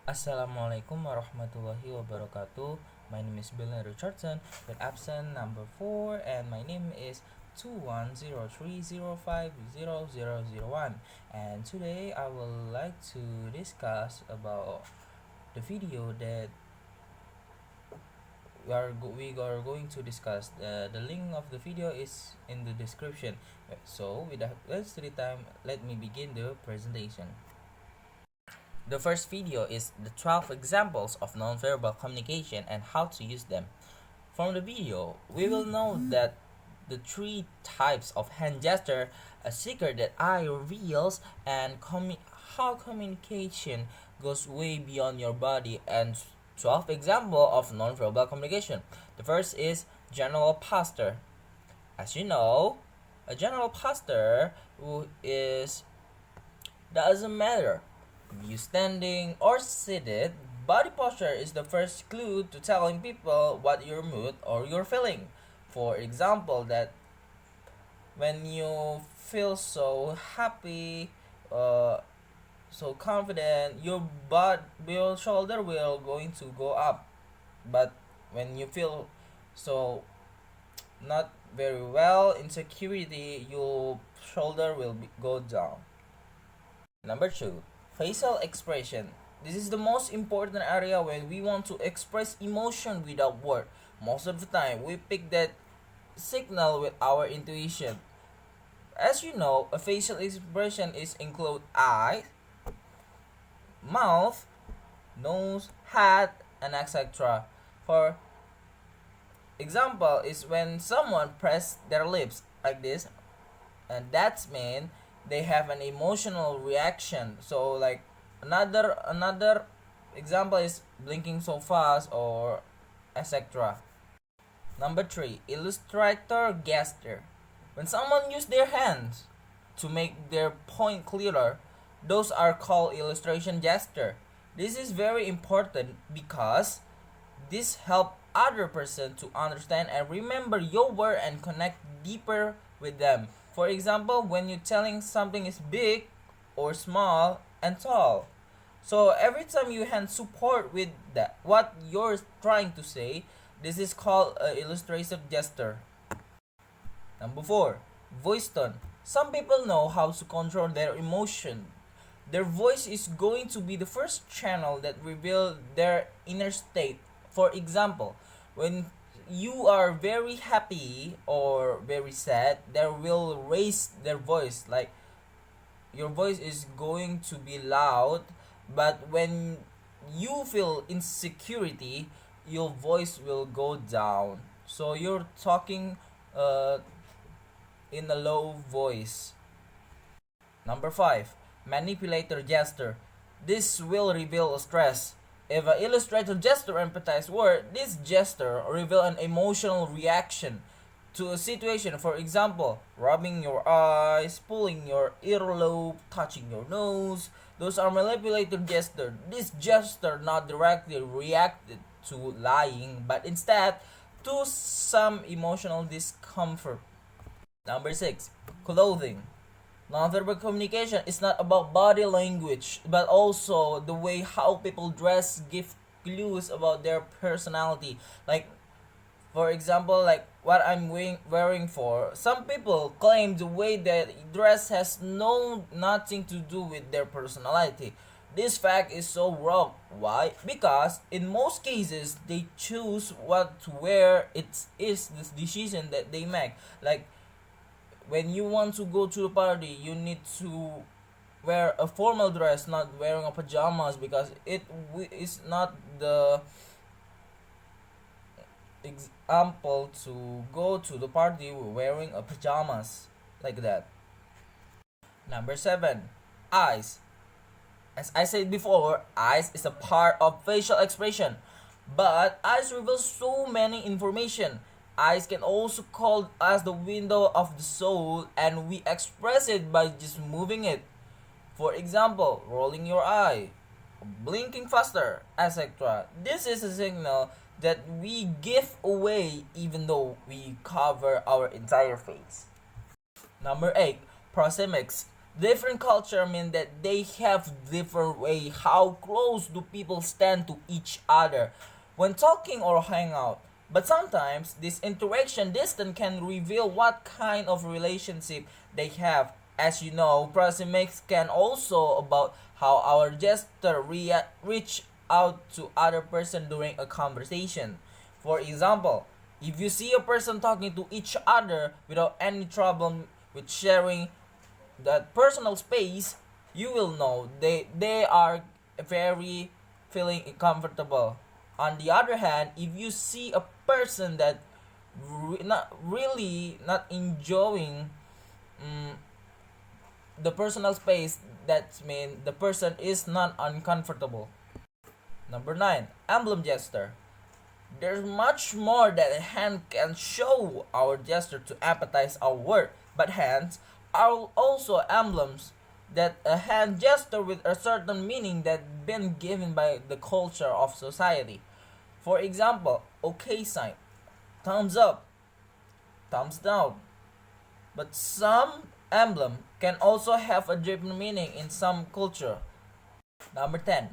Assalamualaikum warahmatullahi wabarakatuh. My name is Billyon Richardson with absent number 4 and my name is 2103050001, and today I would like to discuss about the video that we are going to discuss. The link of the video is in the description. So without wasting time, let me begin the presentation. The first video is the 12 examples of nonverbal communication and how to use them. From the video, we will know that the three types of hand gesture, a secret that eye reveals, and how communication goes way beyond your body, and 12 example of nonverbal communication. The first is general posture. As you know, a general posture doesn't matter you standing or seated. Body posture is the first clue to telling people what your mood or you're feeling. For example, that when you feel so happy, so confident, your shoulder will going to go up. But when you feel so not very well, insecurity, your shoulder will go down. Number two, facial expression. This is the most important area when we want to express emotion without word. Most of the time, we pick that signal with our intuition. As you know, a facial expression is include eyes, mouth, nose, head, and etc. For example, is when someone press their lips like this, and that's mean they have an emotional reaction. So like another example is blinking so fast or etc. Number three, illustrator gesture. When someone use their hands to make their point clearer, those are called illustration gesture. This is very important because this help other person to understand and remember your word and connect deeper with them. For example, when you're telling something is big or small and tall. So every time you hand support with that what you're trying to say, this is called a illustrative gesture. Number 4, voice tone. Some people know how to control their emotion. Their voice is going to be the first channel that reveal their inner state. For example, when you are very happy or very sad, they will raise their voice. Like your voice is going to be loud, but when you feel insecurity, your voice will go down. So you're talking uh, in a low voice. Number 5, manipulator gesture. This will reveal stress. If an illustrator gesture empathize word, this gesture reveal an emotional reaction to a situation. For example, rubbing your eyes, pulling your earlobe, touching your nose. Those are manipulative gesture. This gesture not directly reacted to lying, but instead to some emotional discomfort. Number 6, clothing. Nonverbal communication is not about body language, but also the way how people dress give clues about their personality. Like, for example, like what I'm wearing for. Some people claim the way that dress has nothing to do with their personality. This fact is so wrong. Why? Because in most cases they choose what to wear. It is this decision that they make. Like when you want to go to the party, you need to wear a formal dress, not wearing a pajamas, because is not the example to go to the party wearing a pajamas like that. Number 7, eyes. As I said before, eyes is a part of facial expression, but eyes reveal so many information. Eyes can also called as the window of the soul, and we express it by just moving it. For example, rolling your eye, blinking faster, etc. This is a signal that we give away even though we cover our entire face. Number 8, proxemics. Different culture mean that they have different way how close do people stand to each other when talking or hang out. But sometimes this interaction distance can reveal what kind of relationship they have. As you know, proxemics can also about how our gesture reach out to other person during a conversation. For example, if you see a person talking to each other without any trouble with sharing that personal space, you will know they are very feeling comfortable. On the other hand, if you see a person that not really not enjoying mm, the personal space, that means the person is not uncomfortable. Number 9, emblem gesture. There's much more that a hand can show our gesture to empathize our word, but hands are also emblems that a hand gesture with a certain meaning that been given by the culture of society. For example, okay sign, thumbs up, thumbs down. But some emblem can also have a different meaning in some culture. Number 10,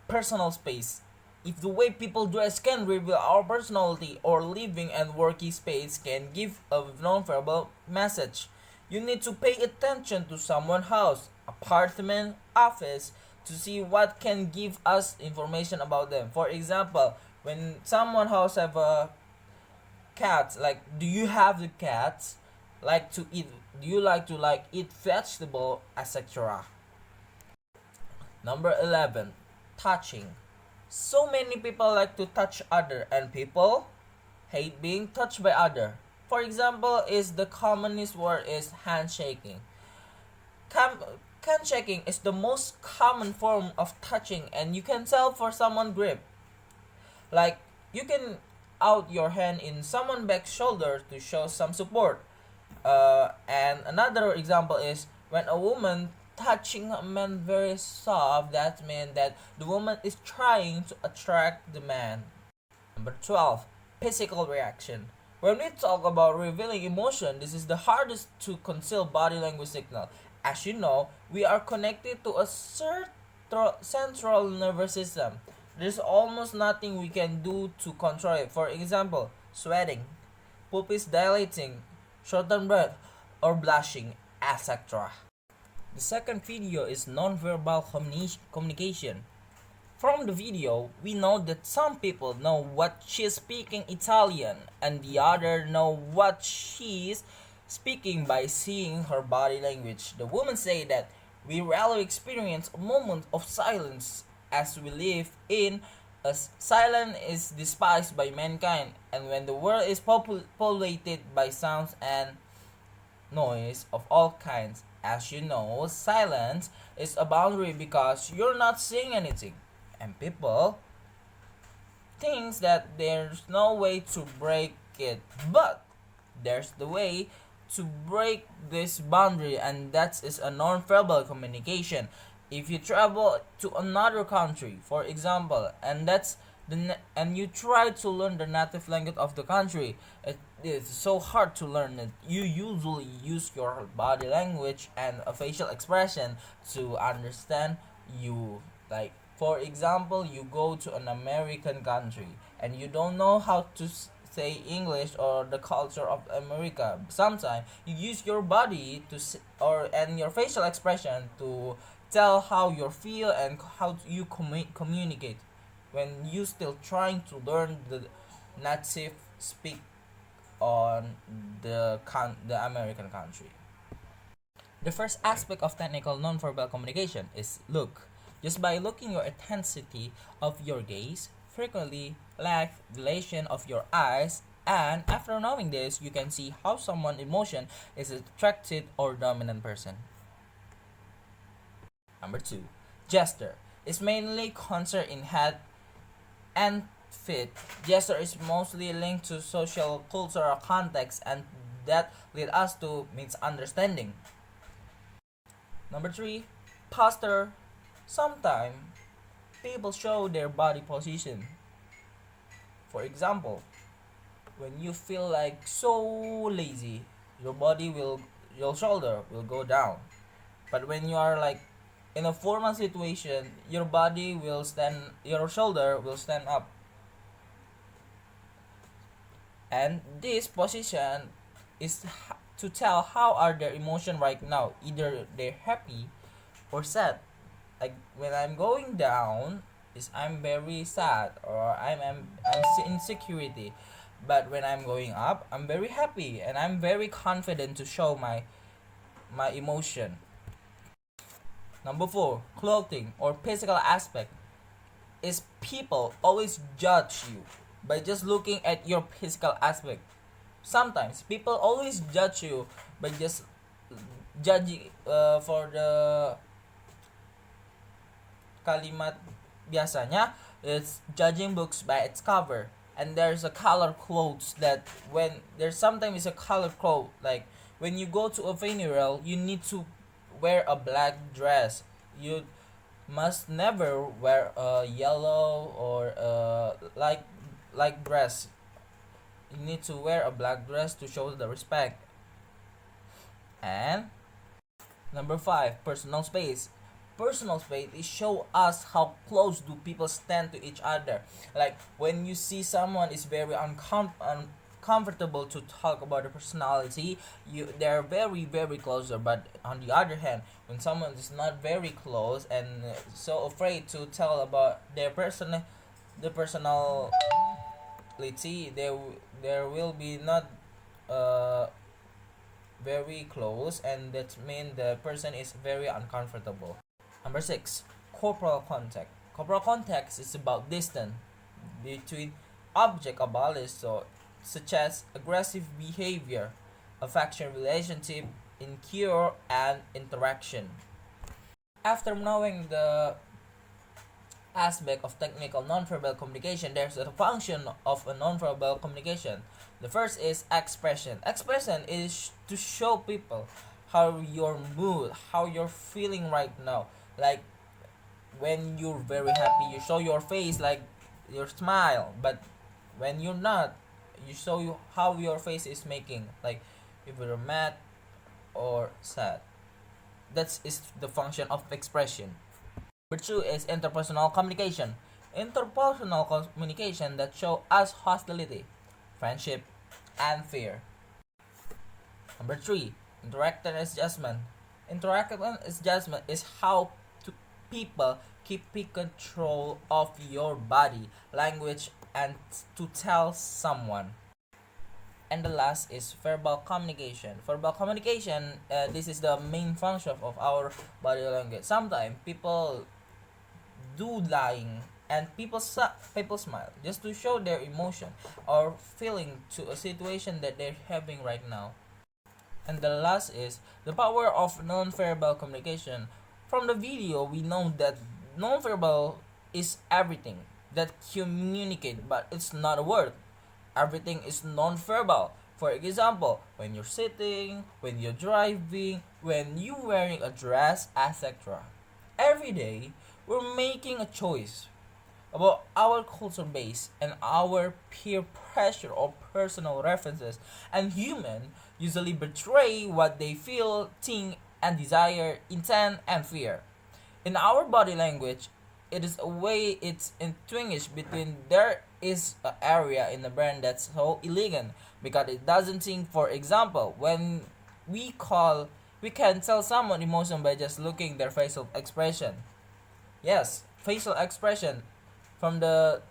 personal space. If the way people dress can reveal our personality, or living and working space can give a non-verbal message, you need to pay attention to someone's house, apartment, office to see what can give us information about them. For example, when someone house have a cat, like do you have the cats? Like to eat? Do you like to eat vegetable, etc. Number 11, touching. So many people like to touch other, and people hate being touched by other. For example, is the commonest word is handshaking. Handshaking is the most common form of touching, and you can tell for someone grip. Like you can out your hand in someone's back shoulder to show some support. And another example is when a woman touching a man very soft, that means that the woman is trying to attract the man. Number 12, physical reaction. When we talk about revealing emotion, this is the hardest to conceal body language signal. As you know, we are connected to a central nervous system. There's almost nothing we can do to control it. For example, sweating, pupils dilating, shortened breath, or blushing, etc. The second video is nonverbal communication. From the video, we know that some people know what she's speaking Italian and the other know what she's speaking by seeing her body language. The woman say that we rarely experience a moment of silence as we live in a silence is despised by mankind, and when the world is populated by sounds and noise of all kinds. As you know, silence is a boundary because you're not saying anything. And people think that there's no way to break it. But there's the way to break this boundary, and that is a non-verbal communication. If you travel to another country, for example, and you try to learn the native language of the country, it is so hard to learn it. You usually use your body language and a facial expression to understand you. Like for example, you go to an American country and you don't know how to say English or the culture of America. Sometimes you use your body to or and your facial expression to tell how you feel and how you communicate when you still trying to learn the native speak on the American country. The first aspect of technical nonverbal communication is look. Just by looking your intensity of your gaze, frequently lack dilation of your eyes, and after knowing this, you can see how someone's emotion is attracted or dominant person. Number 2, gesture is mainly concerned in head and feet. Gesture is mostly linked to social cultural context, and that lead us to misunderstanding. Number 3, posture. Sometimes people show their body position. For example, when you feel like so lazy, your shoulder will go down. But when you are like in a formal situation, your shoulder will stand up, and this position is to tell how are their emotion right now. Either they're happy or sad. Like when I'm going down, is I'm very sad, or I'm insecurity. But when I'm going up, I'm very happy and I'm very confident to show my emotion. Number 4, clothing or physical aspect is people always judge you by just looking at your physical aspect. Sometimes people always judge you by just judging for the kalimat biasanya it's judging books by its cover. And there's a color clothes that when there's sometimes a color code, like when you go to a funeral you need to wear a black dress. You must never wear a yellow or a like dress. You need to wear a black dress to show the respect. And number 5, personal space. Personal space is show us how close do people stand to each other. Like when you see someone is very uncomfortable to talk about their personality, they're very closer. But on the other hand, when someone is not very close and so afraid to tell about the personality, there will be not uh very close, and that means the person is very uncomfortable. Number 6, corporal contact. Corporal contact is about distance between object abolished, such as aggressive behavior, affection relationship, incur, and interaction. After knowing the aspect of technical nonverbal communication, there's a function of a nonverbal communication. The first is expression. Expression is to show people how your mood, how you're feeling right now. Like when you're very happy, you show your face, like your smile. But when you're not, you show you how your face is making, like if you're mad or sad. That is the function of expression. Number 2 is interpersonal communication. Interpersonal communication that show us hostility, friendship, and fear. Number 3, interactive adjustment. Interactive adjustment is how people keep control of your body, language, and to tell someone. And the last is verbal communication. Verbal communication, this is the main function of our body language. Sometimes people do lying and people smile just to show their emotion or feeling to a situation that they're having right now. And the last is the power of non-verbal communication. From the video, we know that non-verbal is everything that communicate, but it's not a word. Everything is non-verbal. For example, when you're sitting, when you're driving, when you're wearing a dress, etc. Every day, we're making a choice about our culture base and our peer pressure or personal references, and humans usually betray what they feel, think, and desire, intent, and fear. In our body language, it is a way it's distinguished between there is an area in the brain that's so elegant because it doesn't think. For example, when we can tell someone emotion by just looking their facial expression. Yes, facial expression. From the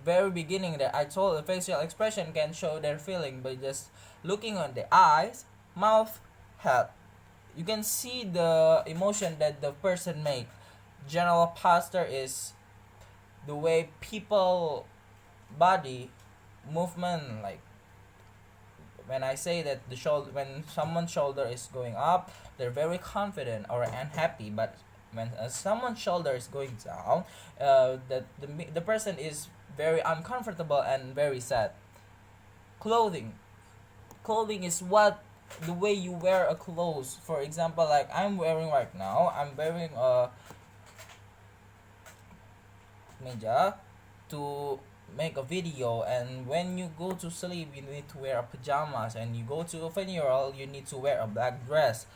very beginning that I told, the facial expression can show their feeling by just looking on the eyes, mouth, head. You can see the emotion that the person make. General posture is the way people body movement, like when I say that the shoulder, when someone's shoulder is going up, they're very confident or unhappy. But when someone's shoulder is going down, the person is very uncomfortable and very sad. Clothing is what the way you wear a clothes. For example, like I'm wearing right now, I'm wearing a meja to make a video, and when you go to sleep you need to wear a pajamas, and you go to a funeral you need to wear a black dress.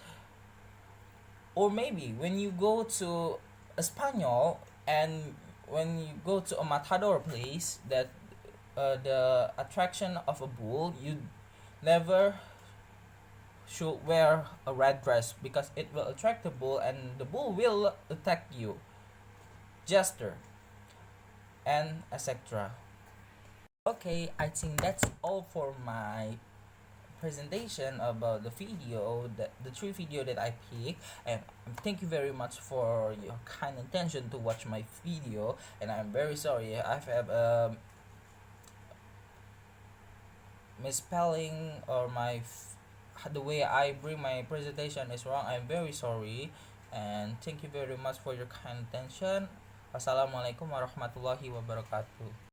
Or maybe when you go to Espanol, and when you go to a matador place, that the attraction of a bull, you never should wear a red dress because it will attract the bull and the bull will attack you. Gesture and etc. Okay, I think that's all for my presentation about the video, the three video that I picked. And thank you very much for your kind intention to watch my video, and I'm very sorry I've have misspelling, or the way I bring my presentation is wrong. I'm very sorry, and thank you very much for your kind attention. Wassalamualaikum warahmatullahi wabarakatuh.